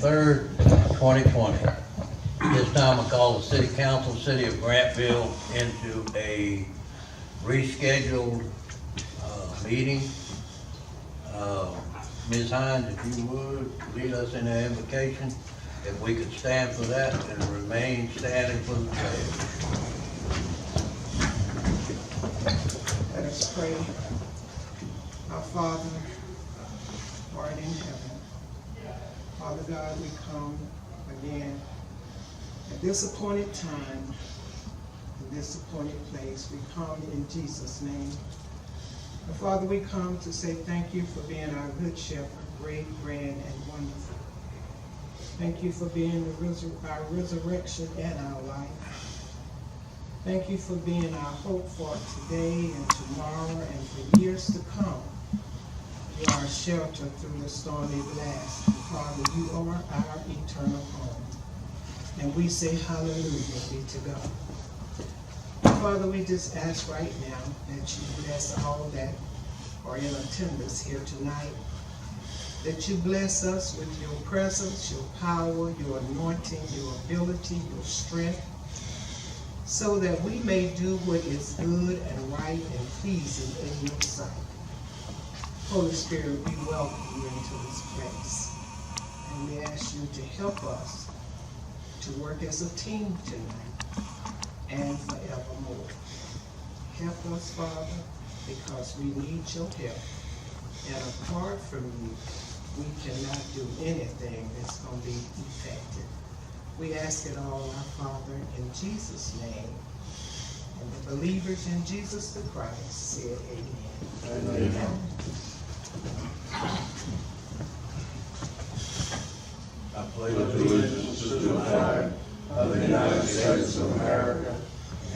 3rd, 2020. This time I call the City Council, City of Grantville, into a rescheduled meeting. Ms. Hines, if you would, lead us in the invocation. If we could stand for that and remain standing for the pledge. Let us pray. Our Father, art in heaven, Father God, we come again at this appointed time, in this appointed place. We come in Jesus' name. And Father, we come to say thank you for being our good shepherd, great, grand, and wonderful. Thank you for being our resurrection and our life. Thank you for being our hope for today and tomorrow and for years to come. You are a shelter through the stormy blast. And Father, you are our eternal home. And we say hallelujah be to God. Father, we just ask right now that you bless all that are in attendance here tonight. That you bless us with your presence, your power, your anointing, your ability, your strength, so that we may do what is good and right and pleasing in your sight. Holy Spirit, we welcome you into this place. And we ask you to help us to work as a team tonight and forevermore. Help us, Father, because we need your help. And apart from you, we cannot do anything that's going to be effective. We ask it all, our Father, in Jesus' name. And the believers in Jesus the Christ said amen. Amen. I pledge allegiance to the flag of the United States of America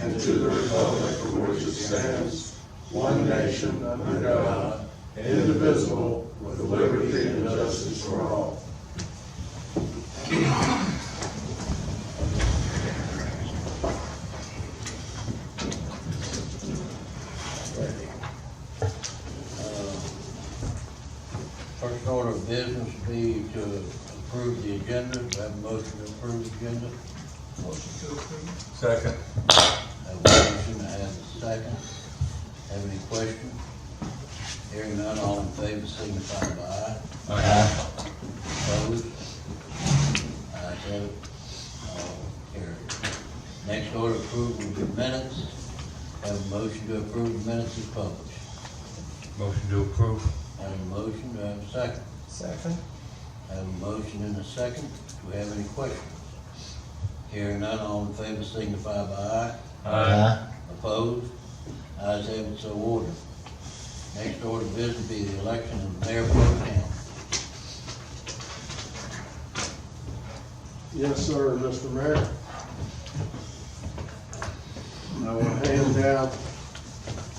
and to the republic for which it stands, one nation under God, indivisible, with liberty and justice for all. First order of business would be to approve the agenda. Do I have a motion to approve the agenda? Motion to approve. Second. I have a motion, I have a second. Have any questions? Hearing none, all in favor signify by aye. Aye. Opposed? Ayes have it. All carried. Next order, approval of the minutes. Have a motion to approve the minutes as published. Motion to approve. Have a motion, do I have a second? Second. Have a motion and a second. Do we have any questions? Hearing none, all in favor signify by aye. Aye. Opposed? Ayes have it, so ordered. Next order of business will be the election of the mayor pro tem. Yes, sir, Mr. Mayor. I will hand out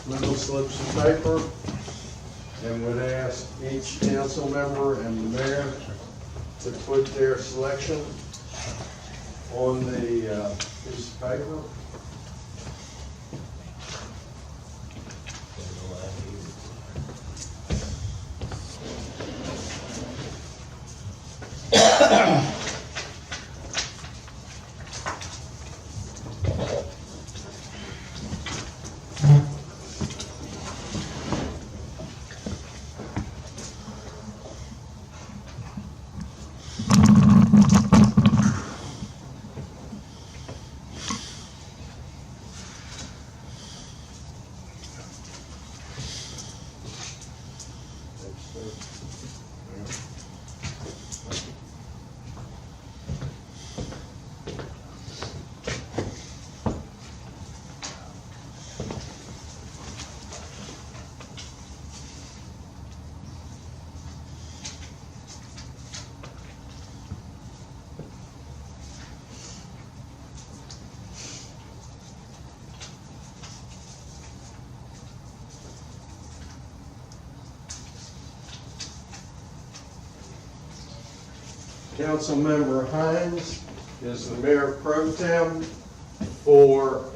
little slips of paper and would ask each council member and the mayor to put their selection on the piece of paper. Councilmember Hines is the mayor pro tem for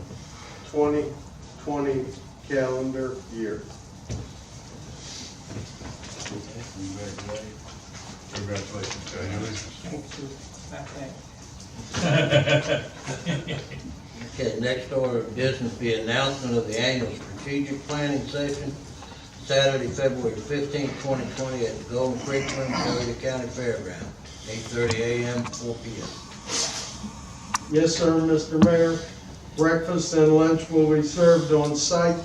2020 calendar year. Congratulations. Congratulations, guys. Thank you. Okay, next order of business be announcement of the annual strategic planning session, Saturday, February 15th, 2020 at the Golden Creek Room, Coweta County Fairgrounds, 8:30 a.m., 4 p.m. Yes, sir, Mr. Mayor. Breakfast and lunch will be served on site.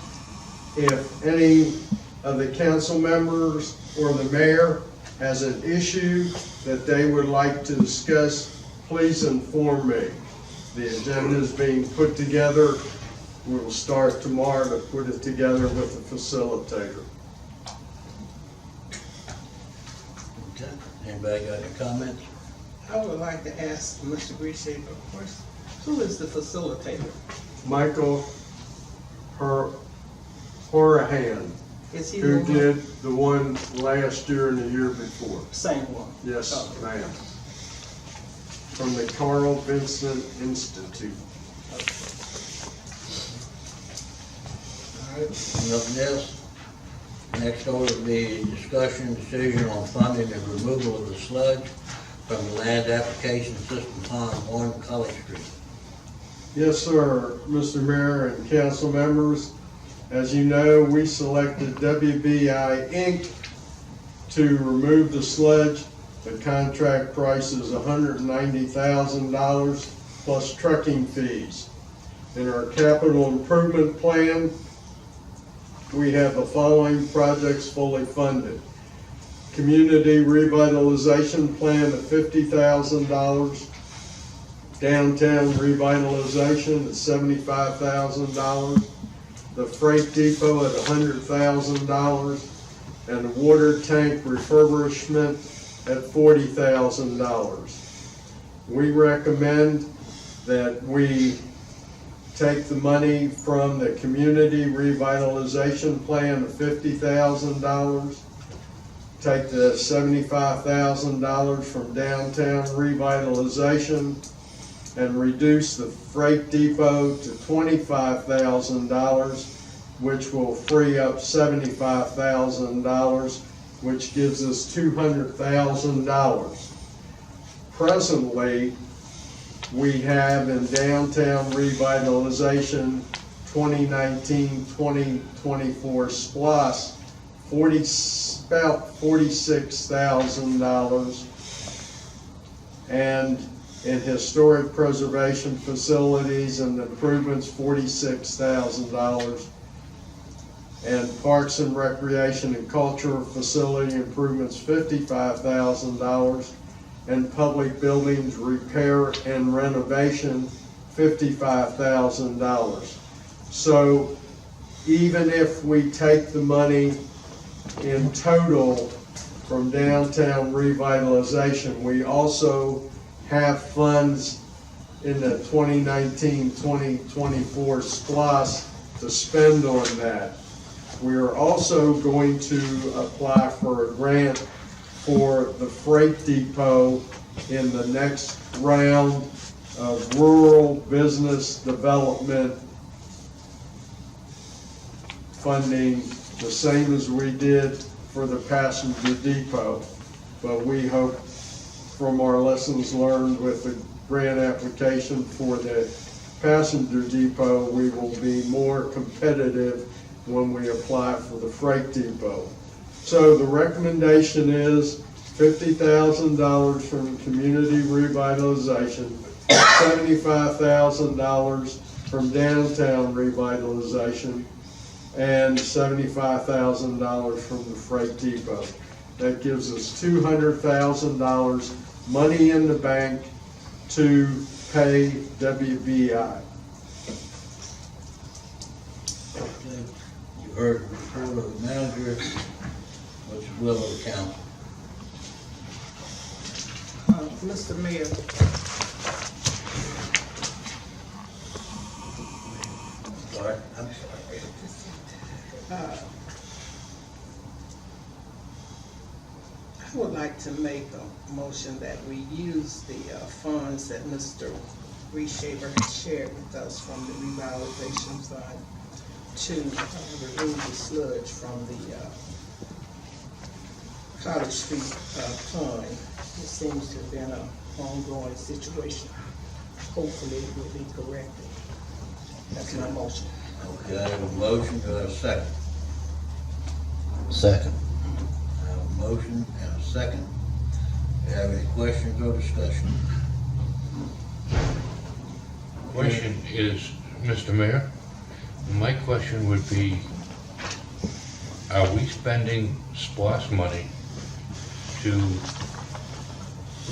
If any of the council members or the mayor has an issue that they would like to discuss, please inform me. The agenda is being put together. We will start tomorrow to put it together with the facilitator. Okay, anybody got any comments? I would like to ask Mr. Grishaber, of course, who is the facilitator? Michael Horahan, Is he who the one? did the one last year and the year before. Same one? Yes, Oh. ma'am. From the Carl Vincent Institute. All right. Nothing else? Next order will be discussion decision on funding the removal of the sludge from the land application system on 1 College Street. Yes, sir, Mr. Mayor and council members. As you know, we selected WBI Inc. to remove the sludge. The contract price is $190,000 plus trucking fees. In our capital improvement plan, we have the following projects fully funded. Community revitalization plan at $50,000. Downtown revitalization at $75,000. The freight depot at $100,000. And the water tank refurbishment at $40,000. We recommend that we take the money from the community revitalization plan of $50,000, take the $75,000 from downtown revitalization, and reduce the freight depot to $25,000, which will free up $75,000, which gives us $200,000. Presently, we have in downtown revitalization 2019-2024 SPLOS about $46,000, and in historic preservation facilities and improvements $46,000, and parks and recreation and cultural facility improvements $55,000, and public buildings repair and renovation $55,000. So even if we take the money in total from downtown revitalization, we also have funds in the 2019-2024 SPLOS to spend on that. We are also going to apply for a grant for the freight depot in the next round of rural business development funding, the same as we did for the passenger depot. But we hope from our lessons learned with the grant application for the passenger depot, we will be more competitive when we apply for the freight depot. So the recommendation is $50,000 from community revitalization, $75,000 from downtown revitalization, and $75,000 from the freight depot. That gives us $200,000 money in the bank to pay WBI. Okay, you heard the report of the manager. What's the will of the council? Mr. Mayor, Sorry, I'm sorry. I would like to make a motion that we use the funds that Mr. Grishaber has shared with us from the revitalization side to remove the sludge from the College Street pond. It seems to have been an ongoing situation. Hopefully it will be corrected. That's my motion. Okay, I have a motion, do I have a second? Second. I have a motion and a second. Do you have any questions or discussion? Question is, Mr. Mayor, my question would be, are we spending SPOS money to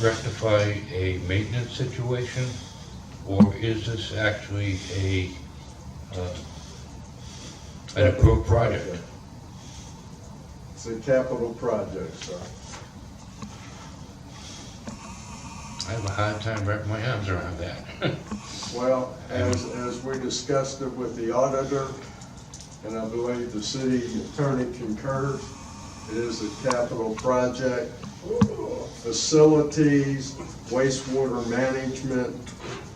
rectify a maintenance situation? Or is this actually an approved project? It's a capital project, sir. I have a hard time wrapping my arms around that. Well, as we discussed it with the auditor, and I believe the city attorney concurs, it is a capital project. Facilities, wastewater management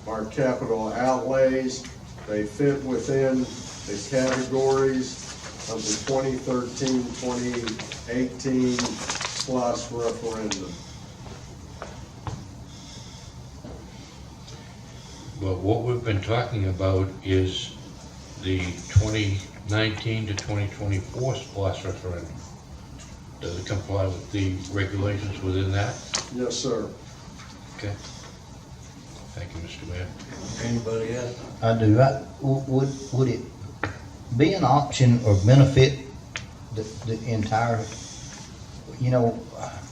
are capital outlays. They fit within the categories of the 2013-2018 SPOS referendum. But what we've been talking about is the 2019 to 2024 SPOS referendum. Does it comply with the regulations within that? Yes, sir. Okay. Thank you, Mr. Mayor. Anybody else? I do. Would it be an option or benefit the entire, you know,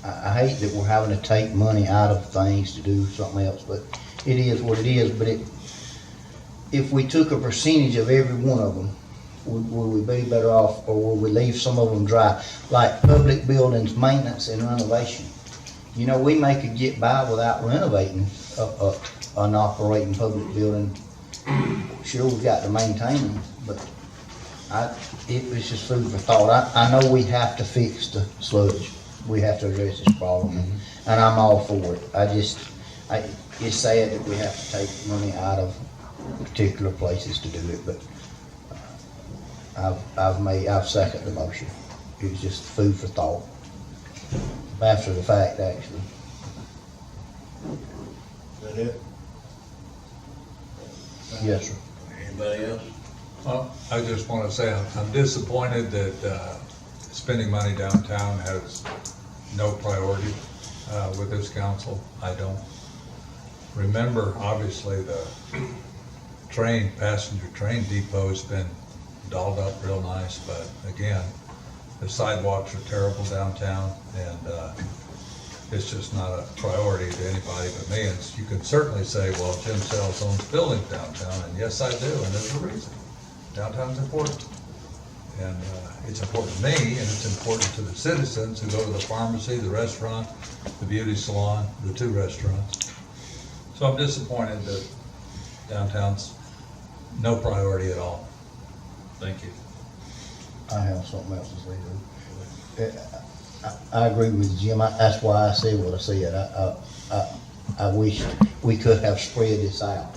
I hate that we're having to take money out of things to do something else, but it is what it is. But if we took a percentage of every one of them, would we be better off, or would we leave some of them dry? Like public buildings, maintenance and renovation. You know, we could get by without renovating an operating public building. Sure, we've got to maintain them, but it was just food for thought. I know we have to fix the sludge. We have to address this problem, and I'm all for it. It's sad that we have to take money out of particular places to do it, but I've seconded the motion. It was just food for thought. After the fact, actually. Is that it? Yes, sir. Anybody else? Well, I just want to say I'm disappointed that spending money downtown has no priority with this council. I don't remember, obviously, the passenger train depot has been dolled up real nice, but again, the sidewalks are terrible downtown, and it's just not a priority to anybody but me. And you can certainly say, well, Jim Sells owns buildings downtown, and yes, I do, and there's a reason. Downtown's important, and it's important to me, and it's important to the citizens who go to the pharmacy, the restaurant, the beauty salon, the 2 restaurants. So I'm disappointed that downtown's no priority at all. Thank you. I have something else to say, though. I agree with Jim. That's why I said what I said. I wish we could have spread this out.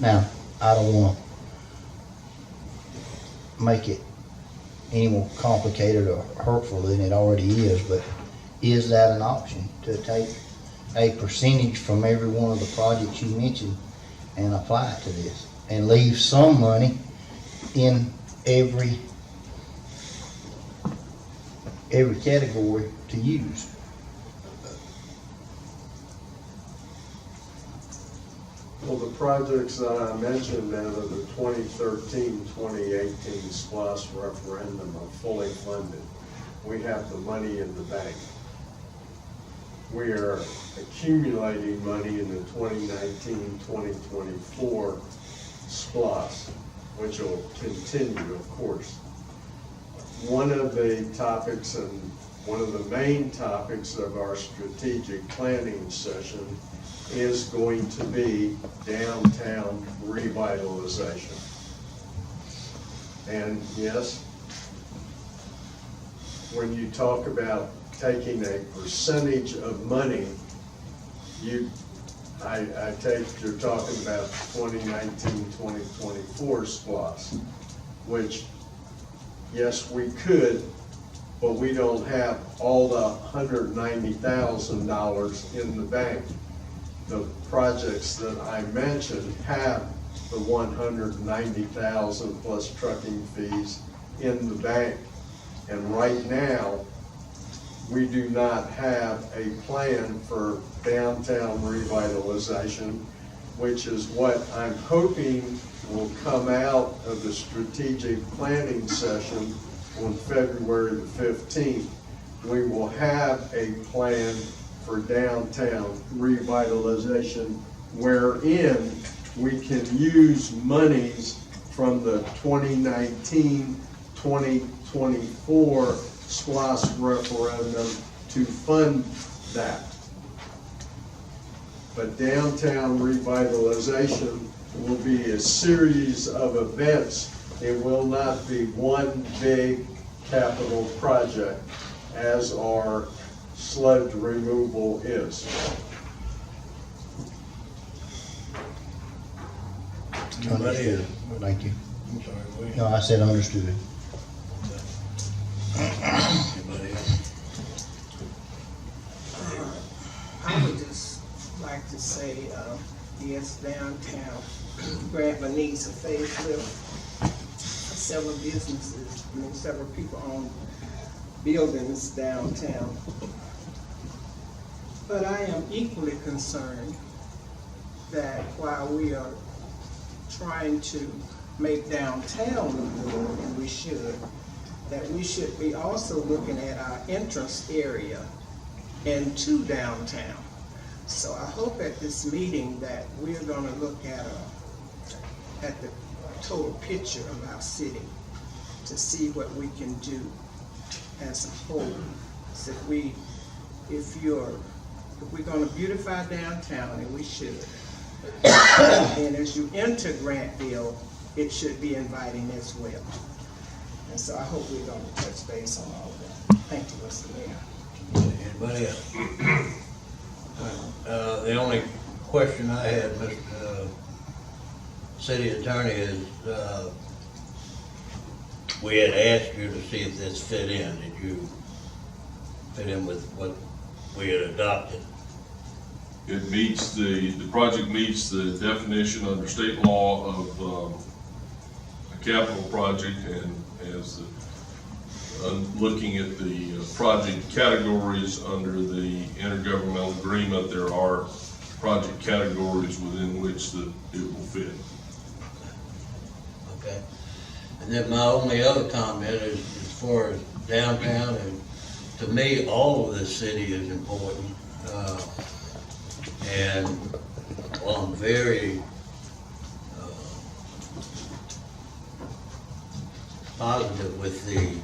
Now, I don't want to make it any more complicated or hurtful than it already is, but is that an option, to take a percentage from every one of the projects you mentioned and apply it to this, and leave some money in every category to use? Well, the projects that I mentioned out of the 2013-2018 SPOS referendum are fully funded. We have the money in the bank. We are accumulating money in the 2019-2024 SPOS, which will continue, of course. One of the topics, and one of the main topics of our strategic planning session, is going to be downtown revitalization. And yes, when you talk about taking a percentage of money, I take you're talking about 2019-2024 SPOS, which, yes, we could but we don't have all the $190,000 in the bank. The projects that I mentioned have the 190,000 plus trucking fees in the bank. And right now, we do not have a plan for downtown revitalization, which is what I'm hoping will come out of the strategic planning session on February the 15th. We will have a plan for downtown revitalization wherein we can use monies from the 2019-2024 SPLOST referendum to fund that. But downtown revitalization will be a series of events. It will not be one big capital project as our sludge removal is. Understood. Thank you. I'm sorry, William. No, I said understood. Anybody else? I would just like to say, yes, downtown, Grantland needs a facelift. Several businesses, several people own buildings downtown. But I am equally concerned that while we are trying to make downtown look good, and we should, that we should be also looking at our entrance area into downtown. So I hope at this meeting that we're gonna look at the total picture of our city to see what we can do as a whole. So if we're gonna beautify downtown, and we should, and as you enter Grantville, it should be inviting as well. And so I hope we're gonna touch base on all of that. Thank you, Mr. Mayor. Anybody else? The only question I had, Mr. City Attorney, is, we had asked you to see if this fit in. Did you fit in with what we had adopted? It meets the project meets the definition under state law of a capital project, and as looking at the project categories under the intergovernmental agreement, there are project categories within which it will fit. Okay. And then my only other comment is, as far as downtown, and to me, all of this city is important. And well, I'm very positive with the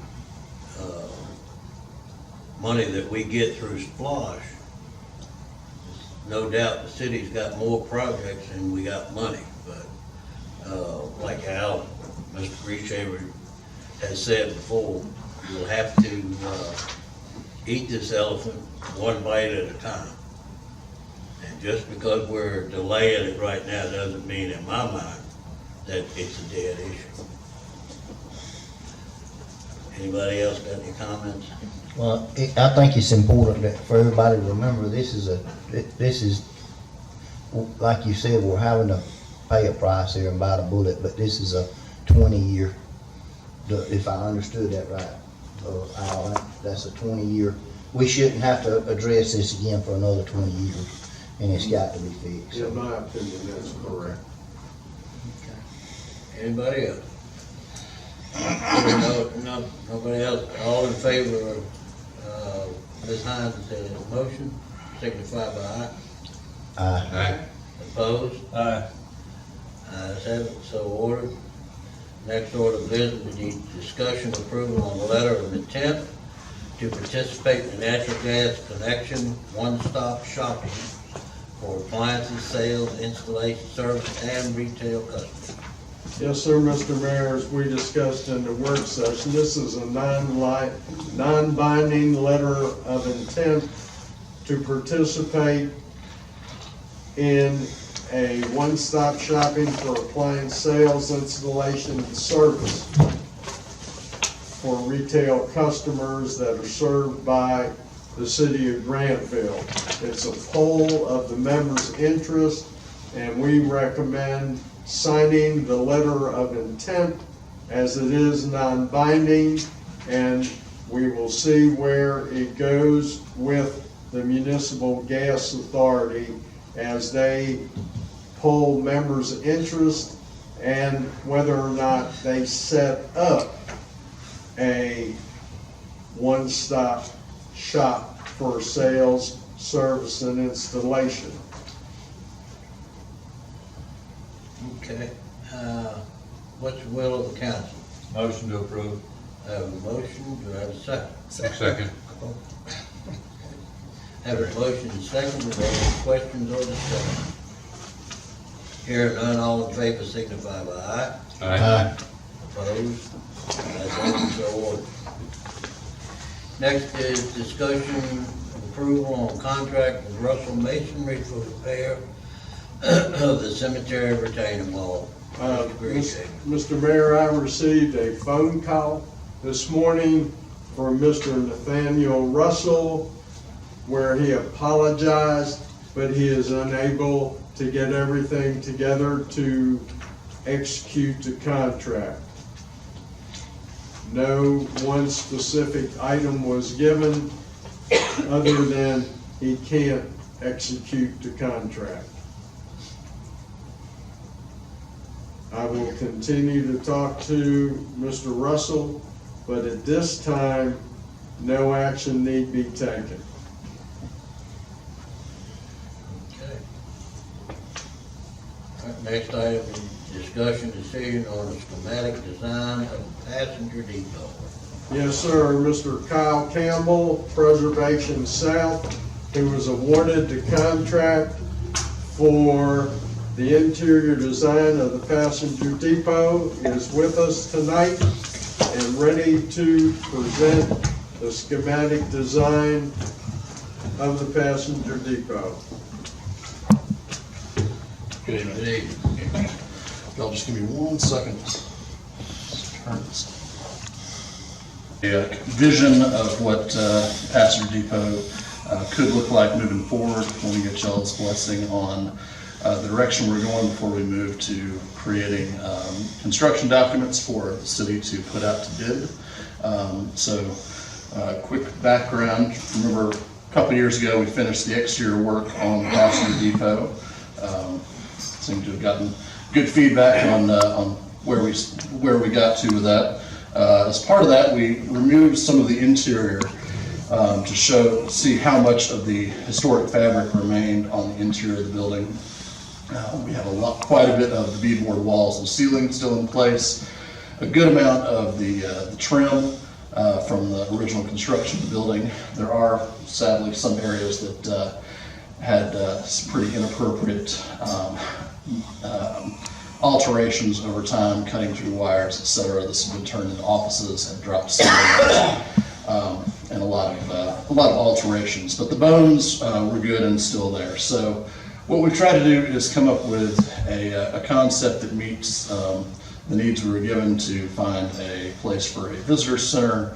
money that we get through Splosh. No doubt the city's got more projects than we got money, but like how Mr. Reeshaver has said before, you'll have to eat this elephant one bite at a time. And just because we're delaying it right now doesn't mean, in my mind, that it's a dead issue. Anybody else got any comments? Well, I think it's important that for everybody to remember, this is, like you said, we're having to pay a price here and bite a bullet, but this is a 20-year, if I understood that right. That's a 20-year. We shouldn't have to address this again for another 20 years, and it's got to be fixed. In my opinion, that's correct. Anybody else? Nobody else? All in favor of Ms. Hines' motion, signify by aye. Aye. Opposed? Aye. Ayes have it, so ordered. Next order of business, we need discussion approval on the letter of intent to participate in natural gas connection one-stop shopping for appliances, sales, installation, service, and retail customers. Yes, sir, Mr. Mayor, as we discussed in the work session, this is a non-binding letter of intent to participate in a one-stop shopping for appliance sales, installation, and service. for retail customers that are served by the city of Grantville. It's a poll of the members' interest, and we recommend signing the letter of intent as it is non-binding, and we will see where it goes with the Municipal Gas Authority as they poll members' interest and whether or not they set up a one-stop shop for sales, service, and installation. Okay, what's the will of the council? Motion to approve. I have a motion, do I have a second? Second. Have a motion and second, are there any questions or discussion? Hearing none, all in favor signify by aye. Aye. Opposed? That's so ordered. Next is discussion of approval on contract with Russell Masonry for repair of the cemetery retaining wall. Mr. Mayor, I received a phone call this morning from Mr. Nathaniel Russell where he apologized, but he is unable to get everything together to execute the contract. No one specific item was given other than he can't execute the contract. I will continue to talk to Mr. Russell, but at this time, no action need be taken. Okay. All right, next item is discussion decision on the schematic design of Passanger Depot. Yes, sir. Mr. Kyle Campbell, Preservation South, who was awarded the contract for the interior design of the Passenger Depot, is with us tonight and ready to present the schematic design of the Passenger Depot. Good evening. Good evening. Y'all just give me 1 second. Turn this. A vision of what Passanger Depot could look like moving forward. When we get y'all's blessing on the direction we're going before we move to creating construction documents for the city to put out to bid. Quick background. Remember a couple years ago we finished the exterior work on the Passanger Depot. Seemed to have gotten good feedback on where we got to with that. As part of that, we removed some of the interior to see how much of the historic fabric remained on the interior of the building. We have quite a bit of the beadboard walls and ceiling still in place. A good amount of the trim from the original construction of the building. There are sadly some areas that had some pretty inappropriate alterations over time, cutting through wires, etc. This has been turned into offices and dropped ceilings, and a lot of alterations. But the bones were good and still there. So what we try to do is come up with a concept that meets the needs we were given to find a place for a visitor center,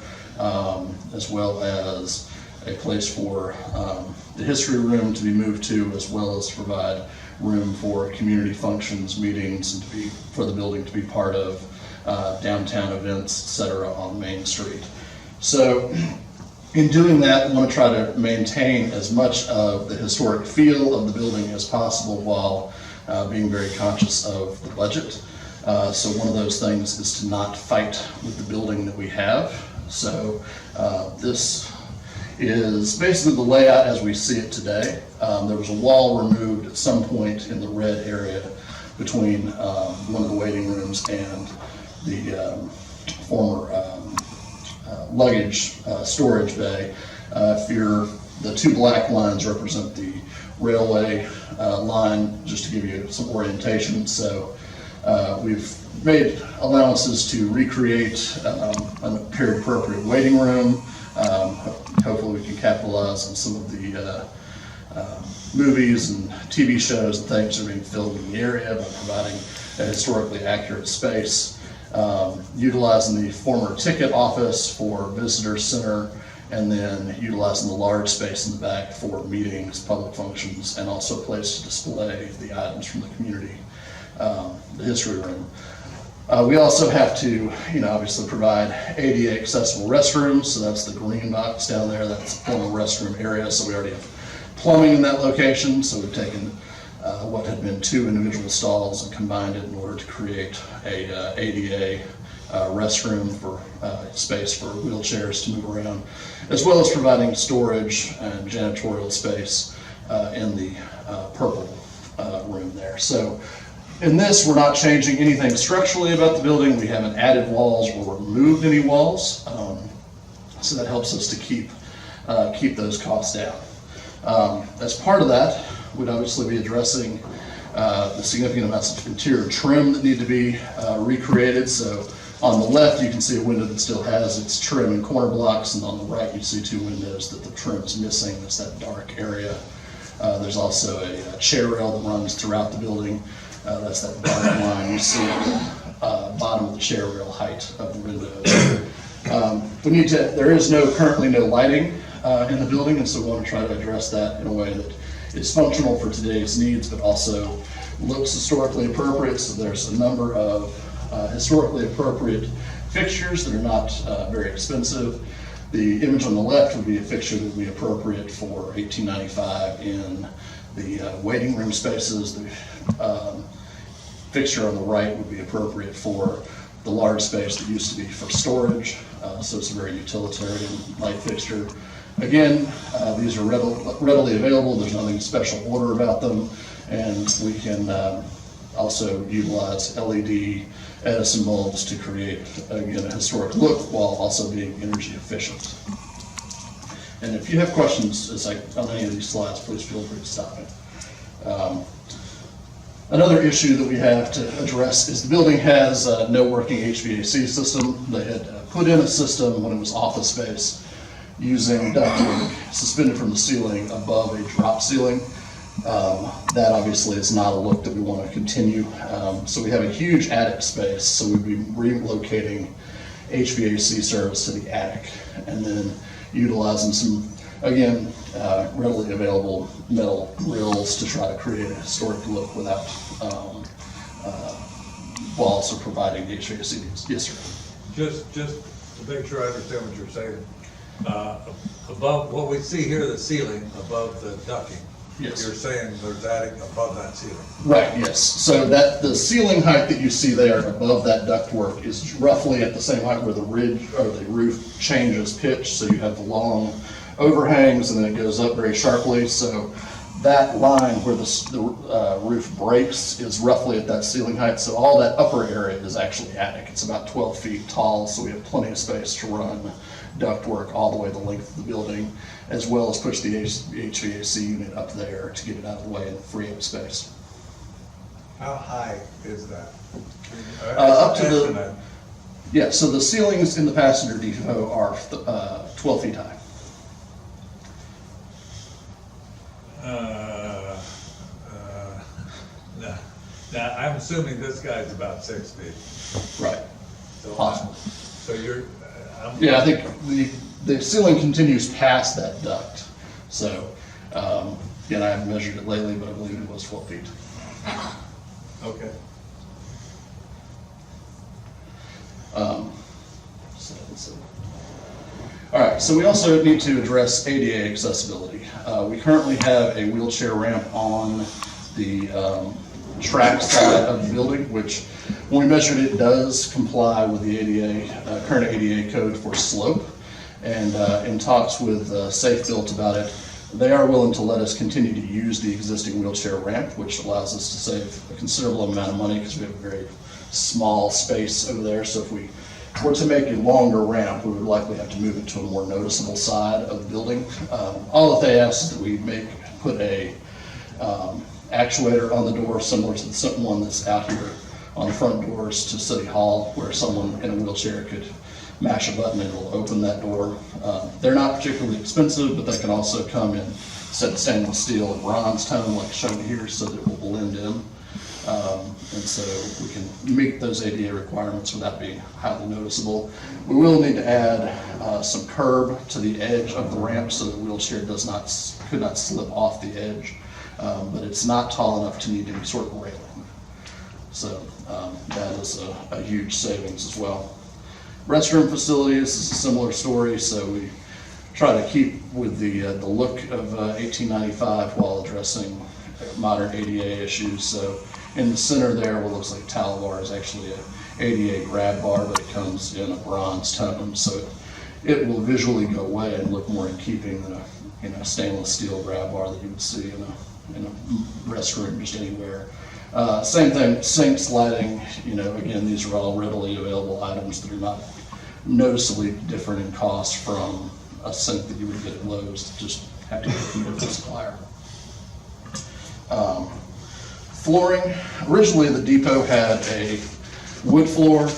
as well as a place for the history room to be moved to, as well as provide room for community functions, meetings, and for the building to be part of downtown events, etc. on Main Street. So in doing that, we want to try to maintain as much of the historic feel of the building as possible while being very conscious of the budget. So one of those things is to not fight with the building that we have. So this is basically the layout as we see it today. There was a wall removed at some point in the red area between one of the waiting rooms and the former luggage storage bay. The two black lines represent the railway line, just to give you some orientation. So we've made allowances to recreate a period appropriate waiting room. Hopefully we can capitalize on some of the movies and TV shows and things that are being filmed in the area by providing a historically accurate space. utilizing the former ticket office for visitor center, and then utilizing the large space in the back for meetings, public functions, and also a place to display the items from the community, the history room. We also have to, obviously provide ADA accessible restrooms, so that's the green box down there, that's the formal restroom area, so we already have plumbing in that location, so we've taken what had been 2 individual stalls and combined it in order to create a ADA restroom for space for wheelchairs to move around, as well as providing storage and janitorial space in the purple room there. So in this, we're not changing anything structurally about the building. We haven't added walls or removed any walls, so that helps us to keep those costs down. As part of that, we'd obviously be addressing the significant amounts of interior trim that need to be recreated. So on the left, you can see a window that still has its trim and corner blocks, and on the right, you see 2 windows that the trim is missing. It's that dark area. There's also a chair rail that runs throughout the building. That's that dark line you see at the bottom of the chair rail height of the window. There is currently no lighting in the building, and so we want to try to address that in a way that is functional for today's needs, but also looks historically appropriate. So there's a number of historically appropriate fixtures that are not very expensive. The image on the left would be a fixture that would be appropriate for $18.95 in the waiting room spaces. The fixture on the right would be appropriate for the large space that used to be for storage. So it's a very utilitarian light fixture. Again, these are readily available. There's nothing special order about them, and we can also utilize LED Edison bulbs to create, again, a historic look while also being energy efficient. And if you have questions on any of these slides, please feel free to stop me. Another issue that we have to address is the building has no working HVAC system. They had put in a system when it was office space using ductwork suspended from the ceiling above a drop ceiling. That obviously is not a look that we want to continue. So we have a huge attic space, so we'd be relocating HVAC service to the attic and then utilizing some, again, readily available metal grills to try to create a historic look without, while also providing the HVAC needs. Yes, sir. Just to make sure I understand what you're saying, above, what we see here, the ceiling above the ducting. Yes. You're saying there's attic above that ceiling. Right, yes. So that the ceiling height that you see there above that ductwork is roughly at the same height where the ridge or the roof changes pitch. So you have the long overhangs and then it goes up very sharply. So that line where the roof breaks is roughly at that ceiling height. So all that upper area is actually attic. It's about 12 feet tall, so we have plenty of space to run ductwork all the way the length of the building, as well as push the HVAC unit up there to get it out of the way and free up space. How high is that? Up to the, yeah, so the ceilings in the Passanger Depot are 12 feet high. Now, I'm assuming this guy's about 6 feet. Right. So, Possible. So you're, Yeah, I think the ceiling continues past that duct. So, again, I haven't measured it lately, but I believe it was 12 feet. okay. So let's see. All right, so we also need to address ADA accessibility. We currently have a wheelchair ramp on the track side of the building, which when we measured it does comply with the ADA, current ADA code for slope. And in talks with Safe Built about it, they are willing to let us continue to use the existing wheelchair ramp, which allows us to save a considerable amount of money because we have a very small space over there. So if we were to make a longer ramp, we would likely have to move it to a more noticeable side of the building. All that they ask is that we put a actuator on the door similar to the one that's out here on the front doors to City Hall, where someone in a wheelchair could mash a button and it'll open that door. They're not particularly expensive, but they can also come in set stainless steel and bronze tone like shown here so that it will blend in. And so we can meet those ADA requirements without being highly noticeable. We will need to add some curb to the edge of the ramp so the wheelchair could not slip off the edge, but it's not tall enough to need any sort of railing. So that is a huge savings as well. Restroom facilities is a similar story, so we try to keep with the look of 1895 while addressing modern ADA issues. So in the center there, what looks like a towel bar is actually a ADA grab bar, but it comes in a bronze tone, so it will visually go away and look more in keeping than a stainless steel grab bar that you would see in a restroom just anywhere. Same thing, sinks, lighting, again, these are all readily available items that are not noticeably different in cost from a sink that you would get at Lowe's, just have to get from a different supplier. Flooring, originally the depot had a wood floor.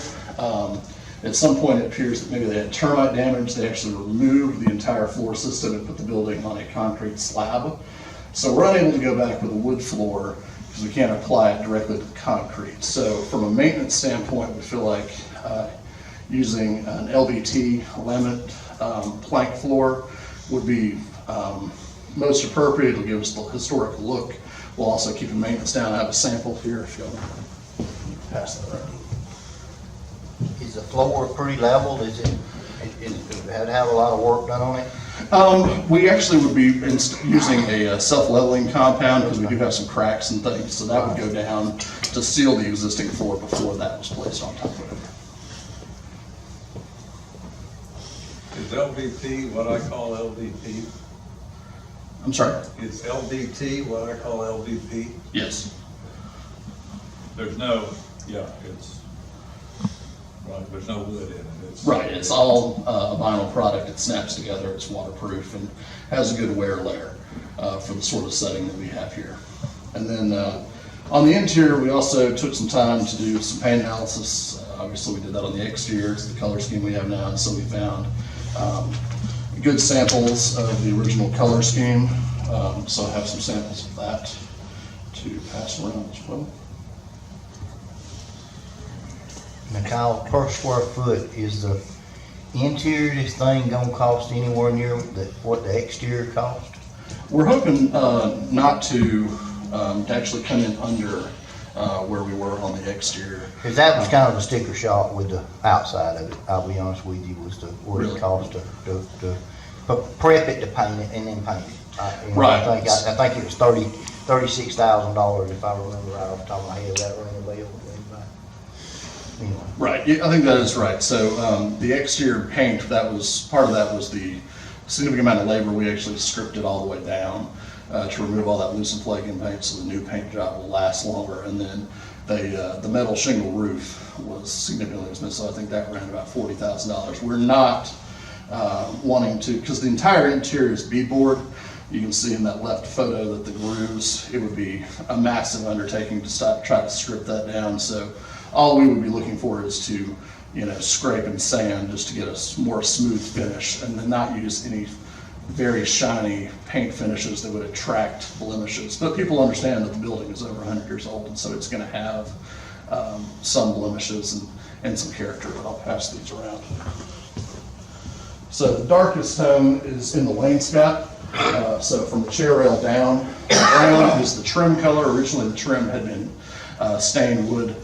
At some point it appears that maybe they had termite damage. They actually removed the entire floor system and put the building on a concrete slab. So we're unable to go back with a wood floor because we can't apply it directly to the concrete. So from a maintenance standpoint, we feel like using an LVT laminate plank floor would be most appropriate. It'll give us the historic look. We'll also keep the maintenance down. I have a sample here if you'll pass that around. Is the floor pretty leveled? Does it have a lot of work done on it? We actually would be using a self-leveling compound because we do have some cracks and things, so that would go down to seal the existing floor before that was placed on top of it. Is LVT what I call LVP? I'm sorry? Is LVT what I call LVP? Yes. There's no, right, there's no wood in it. Right, it's all a vinyl product. It snaps together, it's waterproof, and has a good wear layer for the sort of setting that we have here. And then on the interior, we also took some time to do some paint analysis. Obviously, we did that on the exterior. It's the color scheme we have now, and so we found good samples of the original color scheme. So I have some samples of that to pass around as well. Now, Kyle, per square foot, is the interior of this thing gonna cost anywhere near what the exterior cost? We're hoping not to actually come in under where we were on the exterior. Cause that was kind of a sticker shock with the outside of it, I'll be honest with you, was what Really? it cost to prep it, to paint it, and then paint it. Right. I think it was $36,000 if I remember right off the top of my head. That ring a bell? Anyway. Right, yeah, I think that is right. So the exterior paint, part of that was the significant amount of labor. We actually stripped it all the way down to remove all that loose and flaking paint so the new paint job will last longer. And then the metal shingle roof was significantly expensive, so I think that ran about $40,000. We're not wanting to, because the entire interior is beadboard. You can see in that left photo that the grooves, it would be a massive undertaking to try to strip that down. So all we would be looking for is to, scrape and sand just to get a more smooth finish, and then not use any very shiny paint finishes that would attract blemishes. But people understand that the building is over 100 years old, and so it's going to have some blemishes and some character, but I'll pass these around. So the darkest tone is in the wainscot. So from the chair rail down, brown is the trim color. Originally the trim had been stained wood.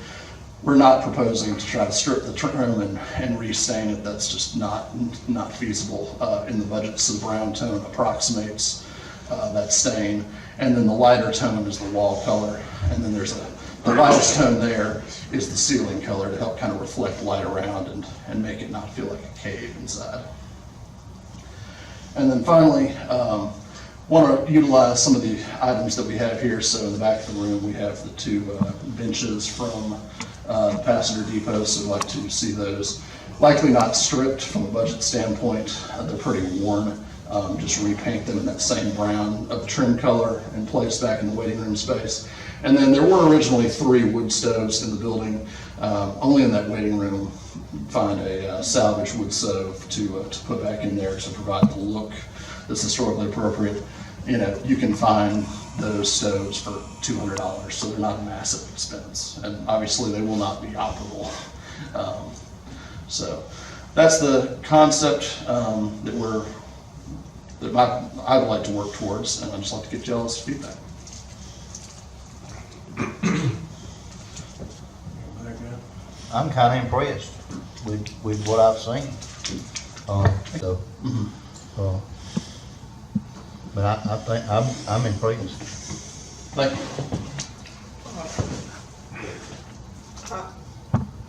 We're not proposing to try to strip the trim and restain it. That's just not feasible in the budget. So the brown tone approximates that stain. And then the lighter tone is the wall color. And then there's the lightest tone there is the ceiling color to help kind of reflect light around and make it not feel like a cave inside. And then finally, want to utilize some of the items that we have here. So in the back of the room, we have the two benches from the Passanger Depot, so I'd like to see those. Likely not stripped from a budget standpoint. They're pretty worn. Just repaint them in that same brown of trim color and place back in the waiting room space. And then there were originally 3 wood stoves in the building. Only in that waiting room find a salvage wood stove to put back in there to provide the look that's historically appropriate. You can find those stoves for $200, so they're not a massive expense. And obviously, they will not be operable. So that's the concept that I would like to work towards, and I'd just like to get y'all's feedback. I'm kinda impressed with what I've seen. So, but I think, I'm impressed. Thank you.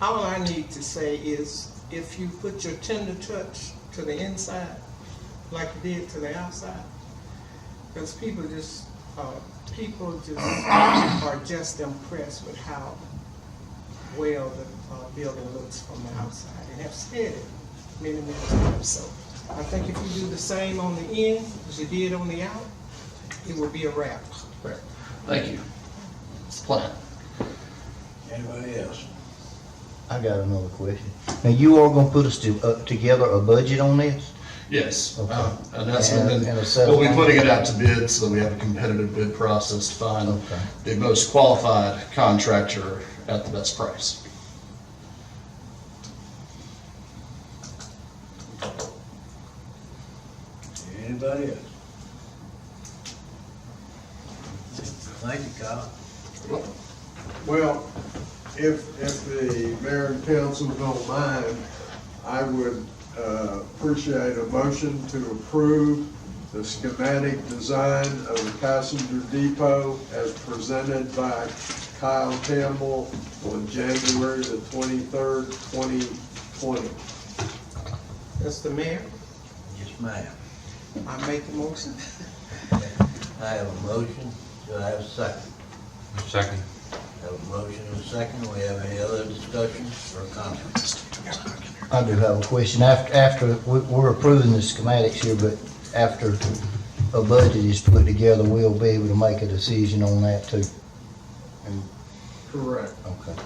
All I need to say is, if you put your tender touch to the inside, like you did to the outside, because people just are just impressed with how well the building looks from the outside, and have said it many times. So I think if you do the same on the in as you did on the out, it will be a wrap. Fair. Thank you. It's the plan. Anybody else? I got another question. Now, you are gonna put us together a budget on this? Yes, Okay. and that's And when a set we'll be of- putting it out to bid, so that we have a competitive bid process to find Okay. the most qualified contractor at the best price. Anybody else? Thank you, Kyle. Well, if the mayor and council don't mind, I would appreciate a motion to approve the schematic design of the Passanger Depot as presented by Kyle Campbell on January the 23rd, 2020. Mr. Mayor, Yes, ma'am. I make the motion. I have a motion. Do I have a second? Second. I have a motion and a second. We have any other discussions or comments? I do have a question. After, we're approving the schematics here, but after a budget is put together, we'll be able to make a decision on that too. Correct. Okay.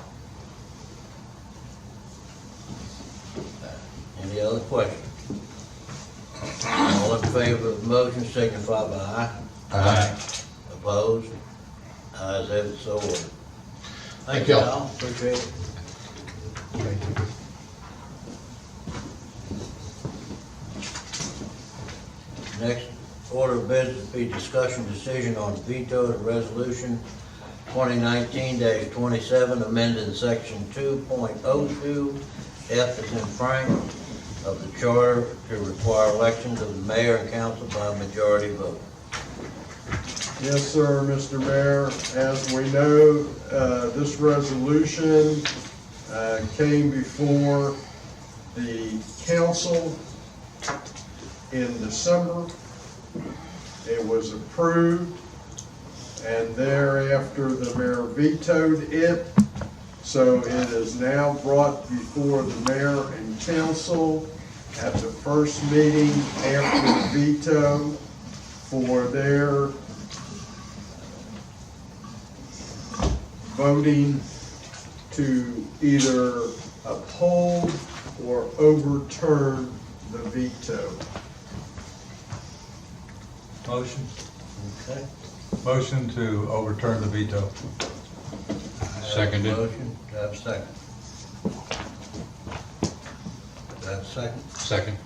Any other questions? All in favor of the motion signify by aye. Aye. Opposed? Ayes have it, so ordered. Thank y'all. Kyle. Appreciate it. Next order of business be discussion decision on veto to resolution 2019-27, amending section 2.02, F as in Frank, of the charter to require elections of the mayor and council by majority vote. Yes, sir, Mr. Mayor. As we know, this resolution came before the council in December. It was approved, and thereafter the mayor vetoed it. So it is now brought before the mayor and council at the first meeting after the veto for their voting to either uphold or overturn the veto. Motion. Okay. Motion to overturn the veto. Seconded. Motion, do I have a second? Do I have a second? Second.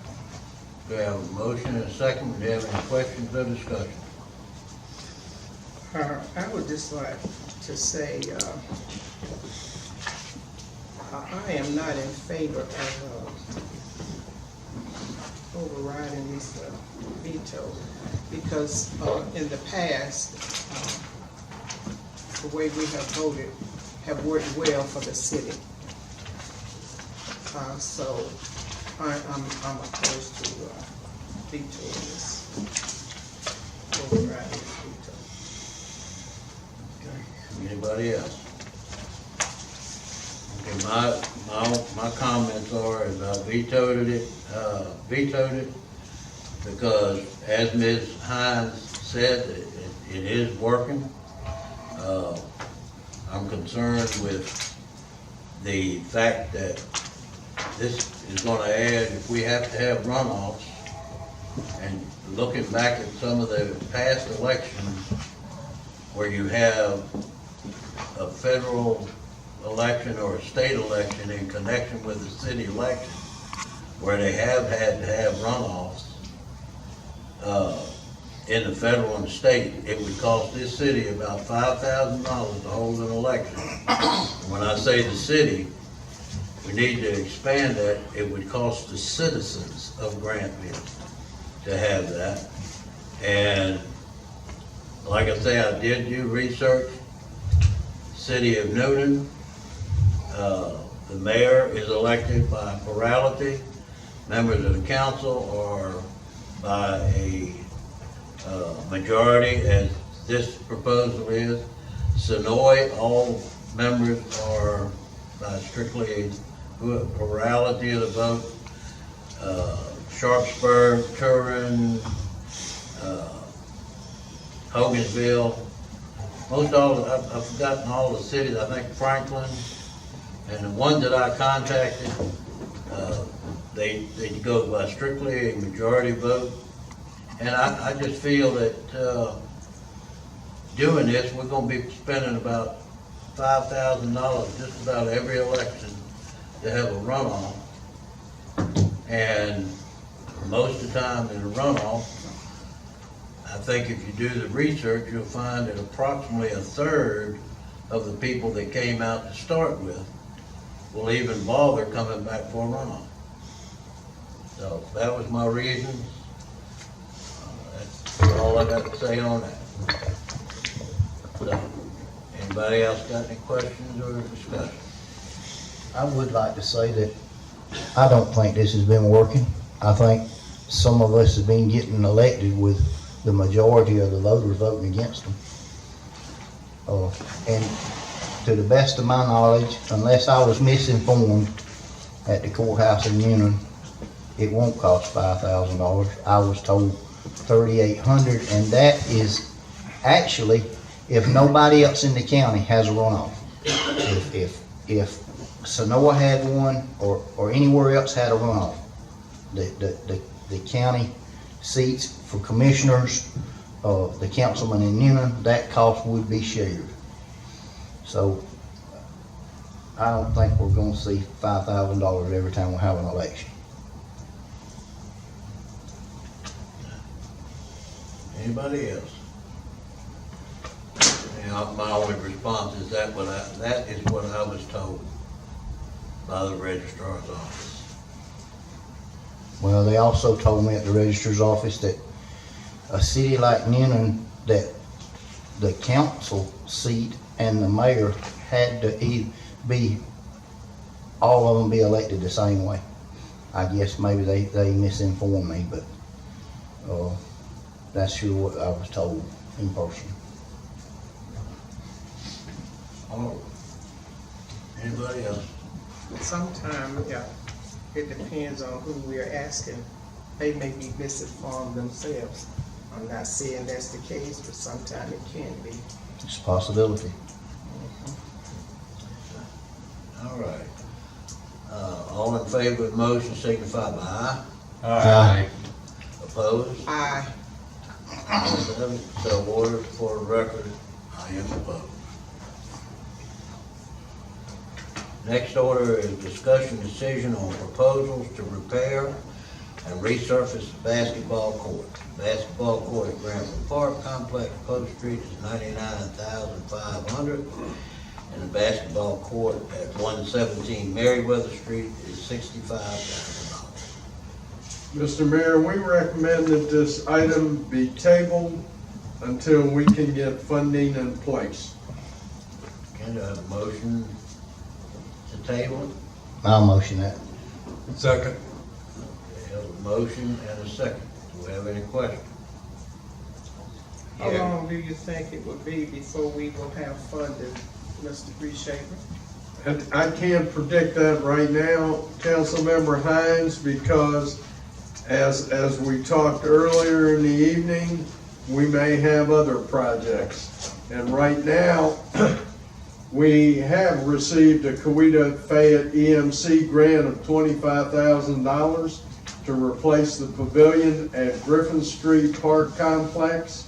Do I have a motion and a second? Do you have any questions or discussion? I would just like to say, I am not in favor of overriding this veto, because in the past, the way we have voted have worked well for the city. So I'm opposed to vetoing this, overriding this veto. Anybody else? Okay, my comments are, is I vetoed it because, as Ms. Hines said, it is working. I'm concerned with the fact that this is gonna add, if we have to have runoffs, and looking back at some of the past elections, where you have a federal election or a state election in connection with the city election, where they have had to have runoffs, in the federal and state, it would cost this city about $5,000 to hold an election. When I say the city, we need to expand that. It would cost the citizens of Grantville to have that. And like I say, I did do research. City of Newnan, the mayor is elected by plurality. Members of the council are by a majority, as this proposal is. Sonoy, all members are by strictly a plurality of the vote. Sharpsburg, Turin, Hogansville, most all, I've forgotten all the cities, I think Franklin, and the ones that I contacted, they go by strictly a majority vote. And I just feel that, doing this, we're gonna be spending about $5,000 just about every election to have a runoff. And most of the time in a runoff, I think if you do the research, you'll find that approximately a third of the people that came out to start with will even bother coming back for a runoff. So that was my reason. That's all I got to say on that. So, anybody else got any questions or discussion? I would like to say that I don't think this has been working. I think some of us have been getting elected with the majority of the voters voting against them. And to the best of my knowledge, unless I was misinformed at the courthouse in Newnan, it won't cost $5,000. I was told $3,800, and that is actually if nobody else in the county has a runoff. If Sonora had one or anywhere else had a runoff, the county seats for commissioners, the councilman in Newnan, that cost would be shared. So I don't think we're gonna see $5,000 every time we have an election. Anybody else? And my only response is that is what I was told by the registrar's office. Well, they also told me at the registrar's office that a city like Newnan, that the council seat and the mayor had to be, all of them be elected the same way. I guess maybe they misinformed me, but that's sure what I was told in person. Oh. Anybody else? Sometimes, yeah, it depends on who we're asking. They may be misinformed themselves. I'm not saying that's the case, but sometimes it can be. It's a possibility. All right. All in favor of the motion signify by aye. Aye. Opposed? Aye. So ordered. For the record, I am opposed. Next order is discussion decision on proposals to repair and resurface the basketball court. Basketball court at Granville Park Complex, Post Street is $99,500, and the basketball court at 117 Meriwether Street is $65,000. Mr. Mayor, we recommend that this item be tabled until we can get funding in place. Can I have a motion to table? I'll motion that. Second. We have a motion and a second. Do we have any questions? How long do you think it would be before we will have funding, Mr. Reshaper? And I can't predict that right now, Councilmember Hines, because as we talked earlier in the evening, we may have other projects. And right now, we have received a Coweta Fayette EMC grant of $25,000 to replace the pavilion at Griffin Street Park Complex.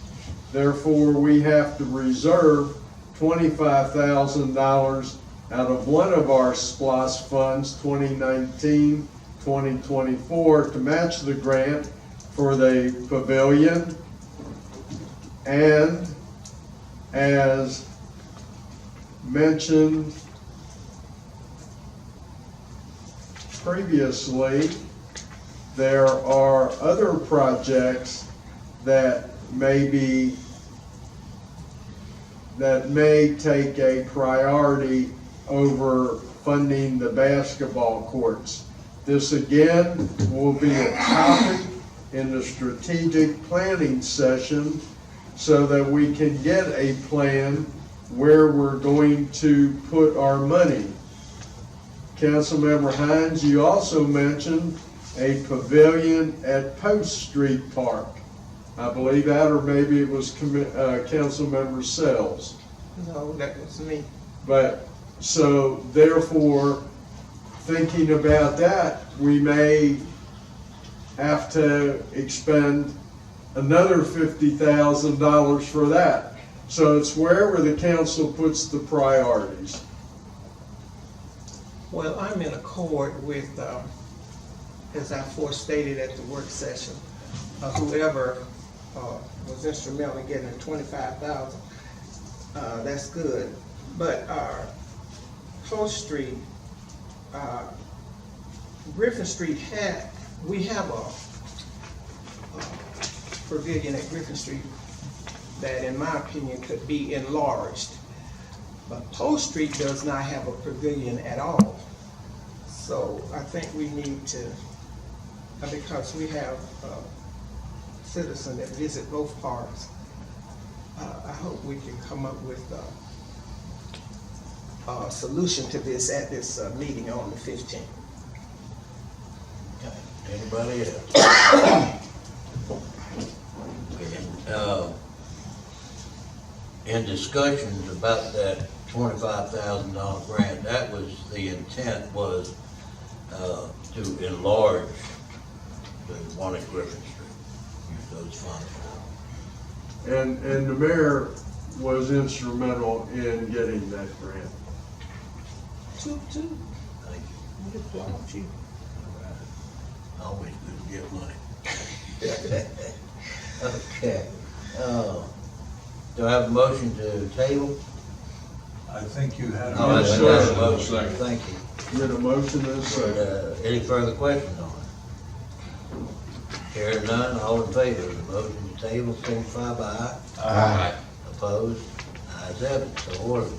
Therefore, we have to reserve $25,000 out of one of our SPOS funds, 2019-2024, to match the grant for the pavilion. And as mentioned previously, there are other projects that may take a priority over funding the basketball courts. This again will be a topic in the strategic planning session so that we can get a plan where we're going to put our money. Councilmember Hines, you also mentioned a pavilion at Post Street Park. I believe that, or maybe it was Councilmember Sells. No, that was me. But, so therefore, thinking about that, we may have to expend another $50,000 for that. So it's wherever the council puts the priorities. Well, I'm in accord with, as I forestated at the work session, whoever was instrumental in getting the 25,000. That's good. But Post Street, Griffin Street we have a pavilion at Griffin Street that, in my opinion, could be enlarged. But Post Street does not have a pavilion at all. So I think we need to, because we have citizens that visit both parks, I hope we can come up with a solution to this at this meeting on the 15th. Anybody else? In discussions about that $25,000 grant, that was, the intent was to enlarge the one at Griffin Street. Use those funds for. And the mayor was instrumental in getting that grant. Two. Thank you. We applaud you. Always good to get money. Okay. Do I have a motion to table? I think you had. Oh, Yes, that's sir. a motion. Thank you. Get a motion and a second. Any further questions on it? Hearing none, all in favor of the motion to table, signify by aye. Aye. Opposed? Ayes have it, so ordered.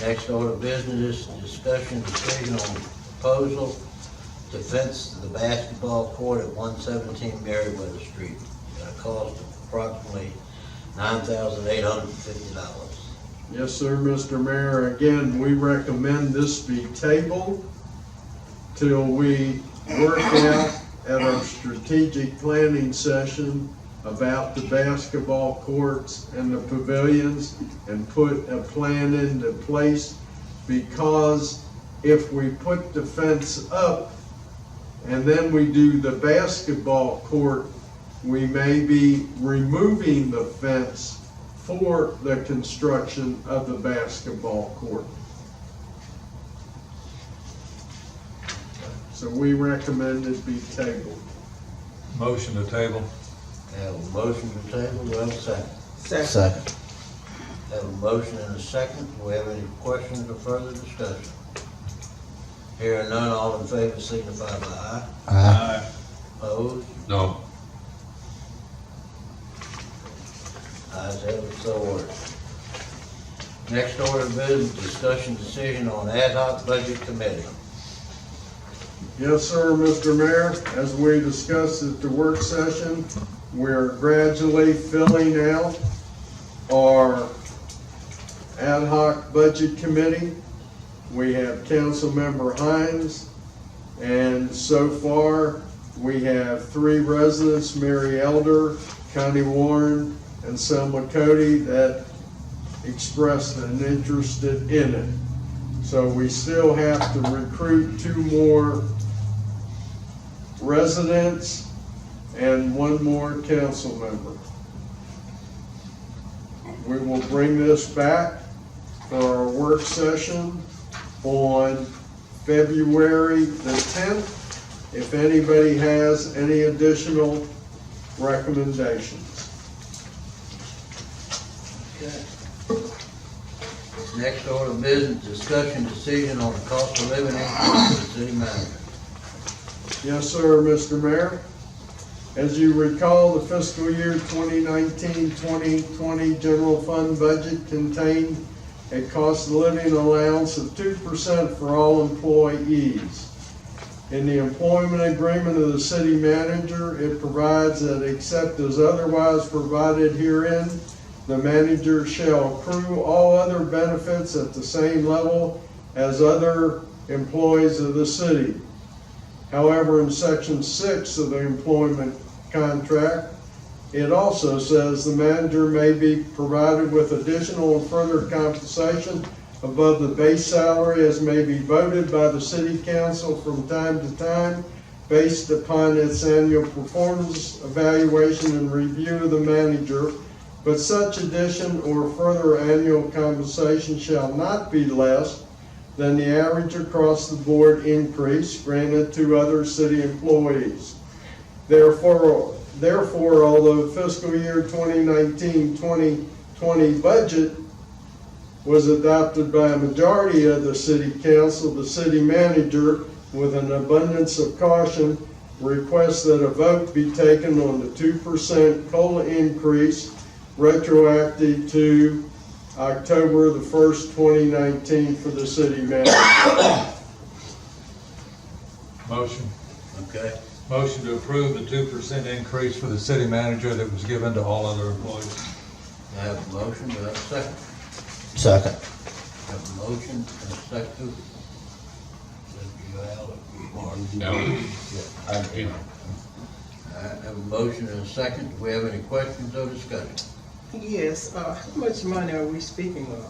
Next order of business is discussion decision on proposal to fence the basketball court at 117 Meriwether Street at a cost of approximately $9,850. Yes, sir, Mr. Mayor. Again, we recommend this be tabled till we work out at our strategic planning session about the basketball courts and the pavilions and put a plan into place, because if we put the fence up and then we do the basketball court, we may be removing the fence for the construction of the basketball court. So we recommend it be tabled. Motion to table. Have a motion to table, do I have a second? Second. Have a motion and a second. Do we have any questions or further discussion? Hearing none, all in favor signify by aye. Aye. Opposed? No. Ayes have it, so ordered. Next order of business, discussion decision on ad hoc budget committee. Yes, sir, Mr. Mayor. As we discussed at the work session, we're gradually filling out our ad hoc budget committee. We have Councilmember Hines, and so far, we have 3 residents, Mary Elder, Connie Warren, and Selma Cody, that expressed an interest in it. So we still have to recruit 2 more residents and 1 more council member. we will bring this back for our work session on February the 10th. If anybody has any additional recommendations. Okay. Next order of business, discussion decision on the cost of living increase for the city manager. Yes, sir, Mr. Mayor. As you recall, the fiscal year 2019-2020 general fund budget contained a cost of living allowance of 2% for all employees. In the employment agreement of the city manager, it provides that except as otherwise provided herein, the manager shall accrue all other benefits at the same level as other employees of the city. However, in section 6 of the employment contract, it also says the manager may be provided with additional and further compensation above the base salary as may be voted by the city council from time to time based upon its annual performance evaluation and review of the manager, but such addition or further annual compensation shall not be less than the average across the board increase granted to other city employees. Therefore, although fiscal year 2019-2020 budget was adopted by a majority of the city council, the city manager, with an abundance of caution, requests that a vote be taken on the 2% COLA increase retroactive to October the 1st, 2019 for the city manager. Motion. Okay, Motion to approve the 2% increase for the city manager that was given to all other employees. I have a motion, do I have a second? Second. I have a motion and a second. You, Al, or you, Mark? No. I have a motion and a second. Do we have any questions or discussion? Yes, how much money are we speaking of?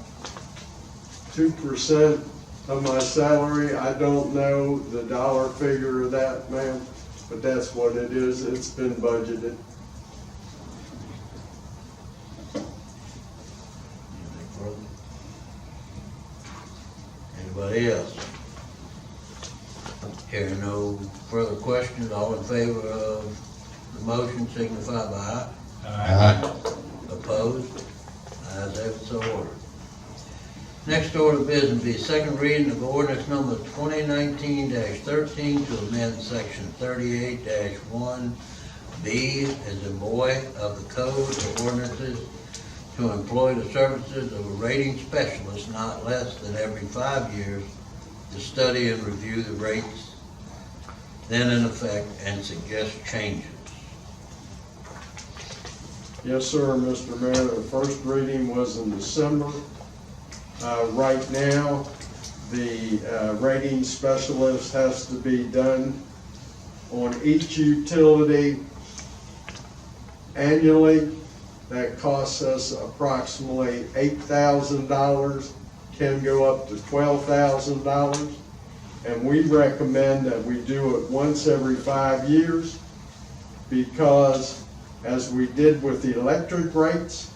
2% of my salary. I don't know the dollar figure of that, ma'am, but that's what it is. It's been budgeted. Anything further? Anybody else? Hearing no further questions, all in favor of the motion signify by aye. Aye. Opposed? Ayes have it, so ordered. Next order of business be second reading of ordinance number 2019-13 to amend section 38-1B as in boy of the code of ordinances to employ the services of a rating specialist not less than every 5 years to study and review the rates then in effect and suggest changes. Yes, sir, Mr. Mayor. The first reading was in December. Right now, the rating specialist has to be done on each utility annually. That costs us approximately $8,000, can go up to $12,000. And we recommend that we do it once every 5 years because as we did with the electric rates,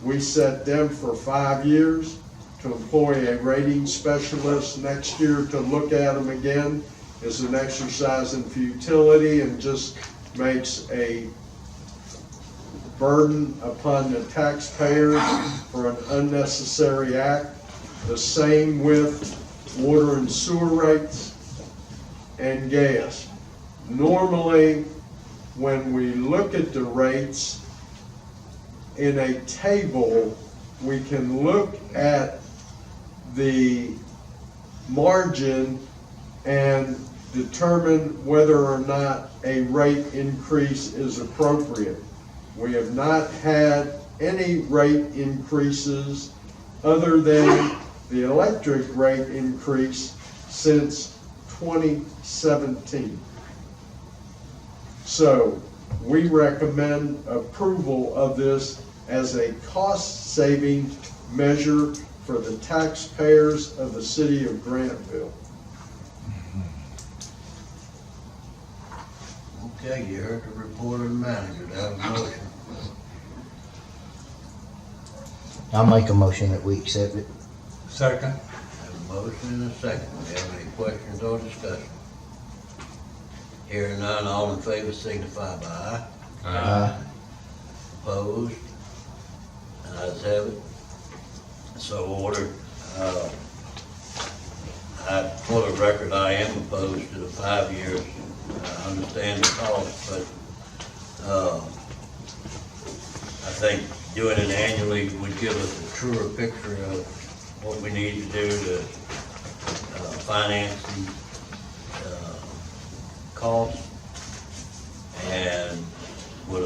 we set them for 5 years to employ a rating specialist next year to look at them again is an exercise in futility and just makes a burden upon the taxpayers for an unnecessary act. The same with water and sewer rates and gas. Normally, when we look at the rates in a table, we can look at the margin and determine whether or not a rate increase is appropriate. We have not had any rate increases other than the electric rate increase since 2017. So we recommend approval of this as a cost-saving measure for the taxpayers of the city of Grantville. Okay, you heard the report of the manager. Do I have a motion? I'll make a motion that we accept it. Second. Have a motion and a second. Do you have any questions or discussion? Hearing none, all in favor signify by aye. Aye. Opposed? Ayes have it. So ordered. For the record, I am opposed to the 5 years. I understand the cost, but I think doing it annually would give us a truer picture of what we need to do to finance the costs, and would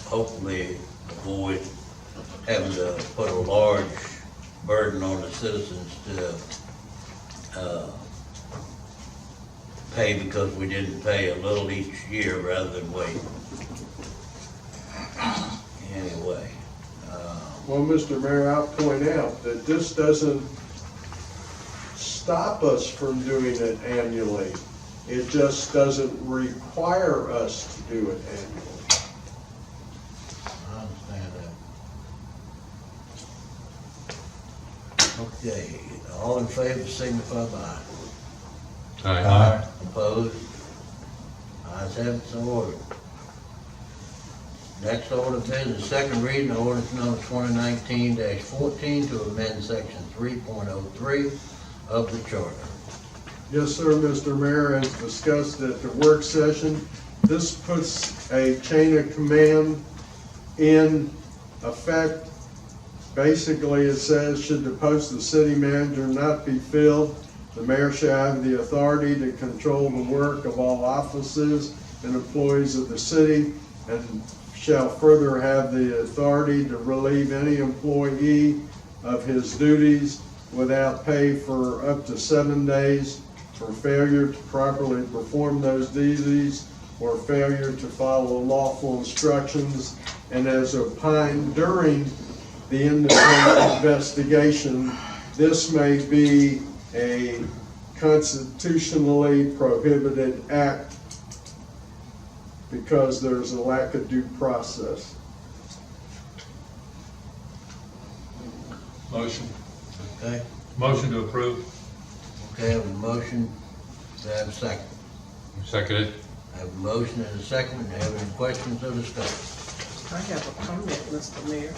hopefully avoid having to put a large burden on the citizens to pay because we didn't pay a little each year rather than wait. Anyway, Well, Mr. Mayor, I'll point out that this doesn't stop us from doing it annually. It just doesn't require us to do it annually. I understand that. Okay, all in favor signify by aye. Aye. Opposed? Ayes have it, so ordered. Next order of business, second reading of ordinance number 2019-14 to amend section 3.03 of the charter. Yes, sir, Mr. Mayor, as discussed at the work session, this puts a chain of command in effect. Basically, it says, should the post of city manager not be filled, the mayor shall have the authority to control the work of all offices and employees of the city, and shall further have the authority to relieve any employee of his duties without pay for up to 7 days for failure to properly perform those duties or failure to follow lawful instructions, and as opined during the independent investigation, this may be a constitutionally prohibited act because there's a lack of due process. Motion. Okay, Motion to approve. okay, I have a motion, do I have a second? Seconded. I have a motion and a second, do you have any questions or discussion? I have a comment, Mr. Mayor.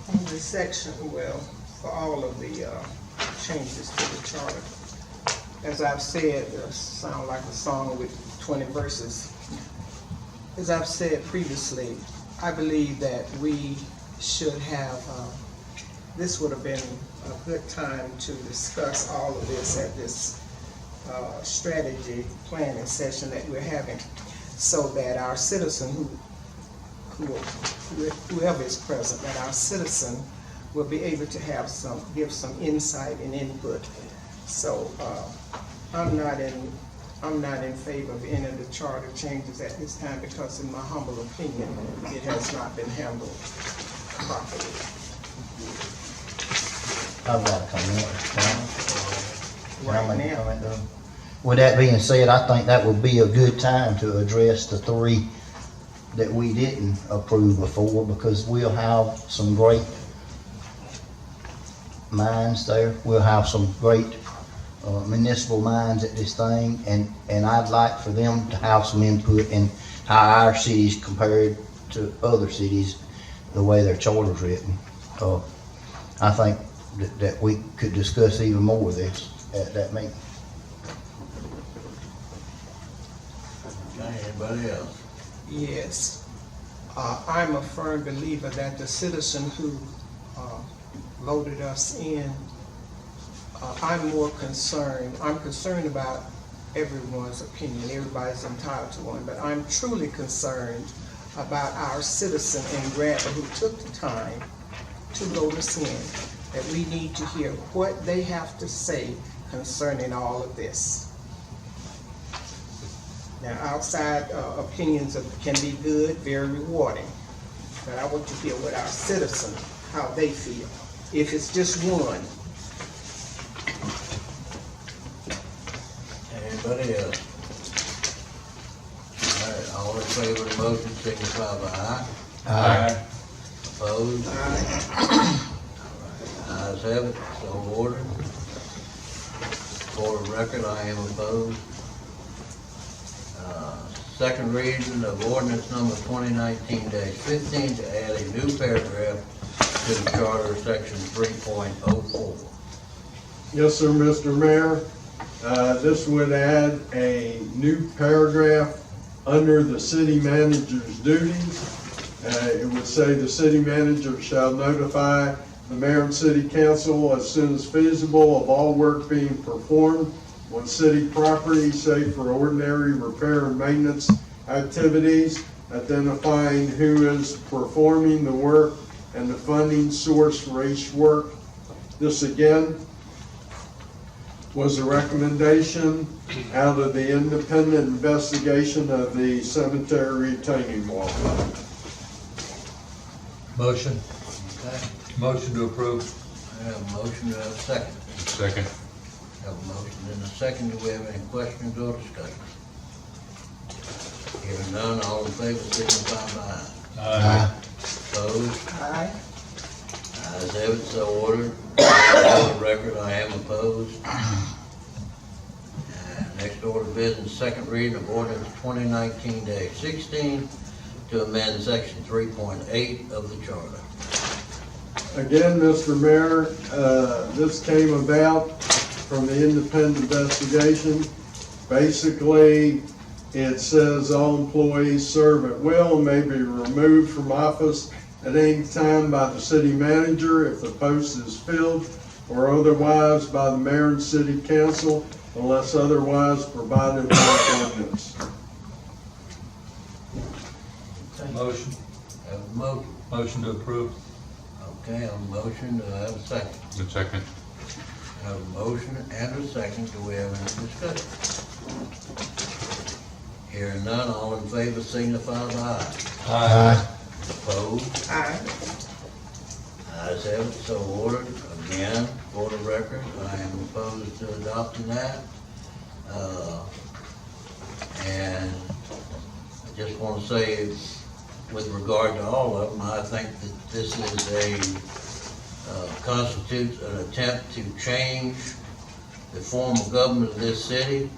On this section, well, for all of the changes to the charter. As I've said, sound like a song with 20 verses. As I've said previously, I believe that we should have, this would have been a good time to discuss all of this at this strategy planning session that we're having, so that our citizen, whoever is present, that our citizen will be able to have give some insight and input. So I'm not in favor of any of the charter changes at this time, because in my humble opinion, it has not been handled properly. I've got a comment. Can I Right make a now, comment though? With that being said, I think that would be a good time to address the 3 that we didn't approve before, because we'll have some great minds there. We'll have some great municipal minds at this thing, and I'd like for them to have some input in how our cities compared to other cities, the way their charter's written. I think that we could discuss even more of this at that meeting. Okay, anybody else? yes. I'm a firm believer that the citizen who voted us in, I'm concerned about everyone's opinion. Everybody's entitled to one, but I'm truly concerned about our citizen in Granby who took the time to vote us in, that we need to hear what they have to say concerning all of this. Now, outside opinions can be good, very rewarding, but I want to hear what our citizen, how they feel, if it's just one. Anybody else? All right, all in favor of the motion signify by aye. Aye. Opposed? Ayes have it, so ordered. For the record, I am opposed. Second reading of ordinance number 2019-15 to add a new paragraph to the charter, section 3.04. Yes, sir, Mr. Mayor. This would add a new paragraph under the city manager's duties. It would say the city manager shall notify the mayor and city council as soon as feasible of all work being performed on city property, save for ordinary repair and maintenance activities, identifying who is performing the work and the funding source for each work. This again was a recommendation out of the independent investigation of the cemetery retaining wall. Motion. Okay, Motion to approve. I have a motion, do I have a second? Second. Have a motion and a second, do we have any questions or discussion? Hearing none, all in favor signify by aye. Opposed? Aye. Ayes have it, so ordered. For the record, I am opposed. Next order of business, second reading of ordinance 2019-16 to amend section 3.8 of the charter. Again, Mr. Mayor, this came about from the independent investigation. Basically, it says all employees serve at will and may be removed from office at any time by the city manager if the post is filled, or otherwise by the mayor and city council unless otherwise provided by ordinance. Motion. Have a motion. Motion to approve. Okay, I have a motion, do I have a second? Second. I have a motion and a second, do we have any discussion? Hearing none, all in favor signify by aye. Opposed? Aye. Ayes have it, so ordered. Again, for the record, I am opposed to adopting that. And I just want to say, with regard to all of them, I think that this is constitutes an attempt to change the form of government of this city.